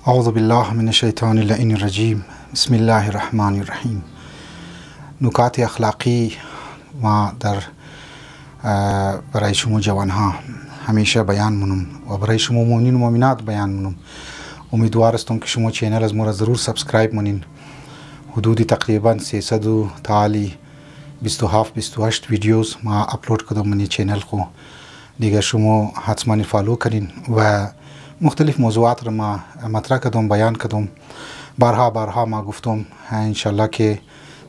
اعوذ بالله من الشیطان اللعین الرجیم. بسم الله الرحمن الرحیم. نکات اخلاقی ما برای شما جوانها همیشه بیان منم و برای شما مؤمنین و مؤمنات بیان منم. امیدوار هستم که شما چینل از ما را ضرور سابسکرایب منین. حدود تقریبا 327 ویدیوز ما اپلود کردم منی چینل خو دیگه شما حتما فالو کنین و مختلف موضوعات را ما مطرح کردم، بیان کردم، بارها ما گفتم انشالله که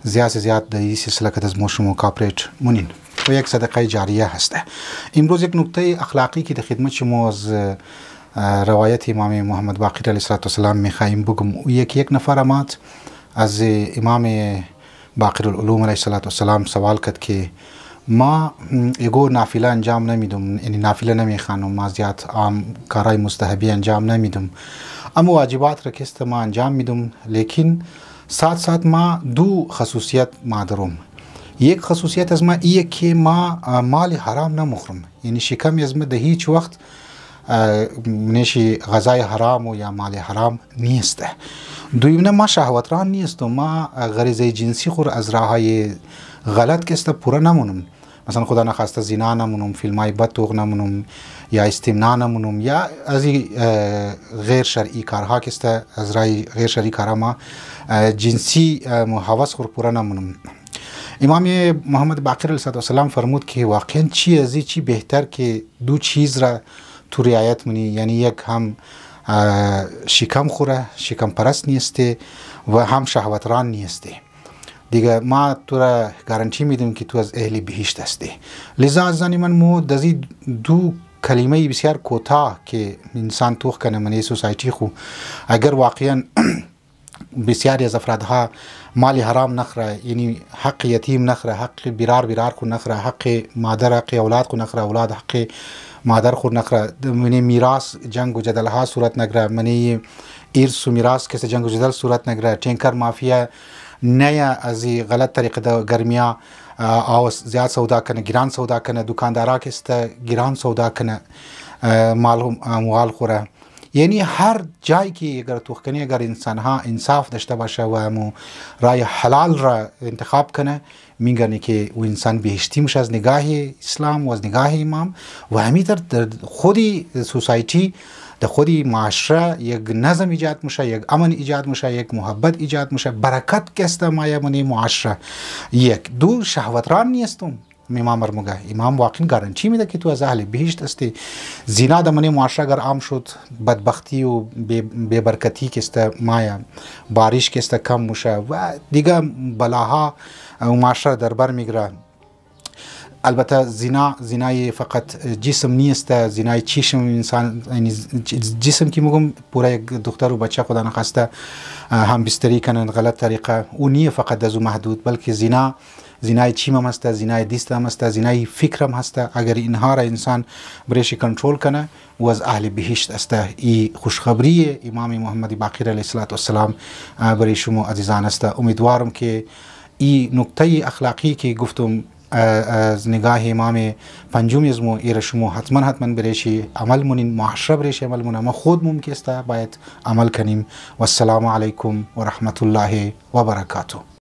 زیاد در این سلسله که از ما شما کاپریت منین و یک صدقه جاریه هسته. امروز یک نکته اخلاقی که در خدمت شما از روایت امام محمد باقر علیه السلام میخوایم بگم. یک نفر مات از امام باقر العلوم علیه السلام سوال کرد که ما یگو نافله انجام نمیدم، یعنی نافله نمیخوانم، ما زیاد کارهای مستحبی انجام نمیدم، اما واجبات را که ما انجام میدم، لیکن ساتھ ما دو خصوصیت ما دارم. یک خصوصیت از ما ایه که ما مال حرام نمیخورم، یعنی شکم از ما ده هیچ وقت نشی غذای حرام و یا مال حرام نیسته. دویم ما شهوتران نیستم، ما غریزه جنسی خور از راههای غلط که است پورا نمونم. مثلا خدا نخواسته زنا نمونم، فیلمای بد توغ نمونم، یا استمناء نمونم، یا از غیر شرعی کارها که است از رای غیر شرعی کارها ما جنسی هوس خور پورا نمونم. امام محمد باقر علیه السلام فرمود که واقعا چی بهتر که دو چیز را تو رعایت منی، یعنی یک هم شکم خوره، شکم پرست نیسته و هم شهوتران نیسته. دیگه ما تو را گارانتی میدم که تو از اهل بهشت هستی. لذا از من مو دزی دو کلمه بسیار کوتاه که انسان توخ کنه منی سوسایتی خو اگر واقعا بسیاری از افرادها مال حرام نخره، یعنی حق یتیم نخره، حق بیرار کو نخره، حق مادر حق اولاد کو نخره، اولاد حق مادر خود نخره، منی میراث جنگ و جدل ها صورت نگره، منی ارث و میراث کسی جنگ و جدل صورت نگره، ټینکر مافیا نه از غلط طریقه د گرمیا او زیاد سودا کنه، گران سودا کنه، دکاندارا کست گران سودا کنه، مال خوره. یعنی هر جایی که اگر توخ کنی، اگر انسان ها انصاف داشته باشه و مو رای حلال را انتخاب کنه، میگن که او انسان بهشتی میشه از نگاه اسلام و از نگاه امام. و همینطور در خودی سوسایتی، در خودی معاشره یک نظم ایجاد میشه، یک امن ایجاد میشه، یک محبت ایجاد میشه، برکت کسته مایه منی معاشره. یک دو شهوتران نیستم. امام مرموگه امام واقعا گارانتی میده که تو از اهل بهشت هستی. زنا در منی معاشره اگر عام شد، بدبختی و بے که است مایه، بارش که است کم میشه و دیگه بلاها و معاشره در بر میگره. البته زنای فقط جسم نیست، زنای چشم انسان، یعنی جسم که میگم پورا یک دختر و بچه خدا نخواسته هم بستری کنن غلط طریقه، او نیه فقط از او محدود، بلکه زنای چیم هم هسته، زنای دست هم هسته، زنای فکر هم هسته. اگر اینها را انسان برایش کنترل کنه و از اهل بهشت هسته. این خوشخبری امام محمد باقر علیه السلام برای شما عزیزان هسته. امیدوارم که این نکته اخلاقی که گفتم از نگاه امام پنجم از مو ایر شما حتما برایشی عمل منین، معاشره برایشی عمل منین، ما خود ممکن است باید عمل کنیم. و السلام علیکم و رحمت الله و برکاته.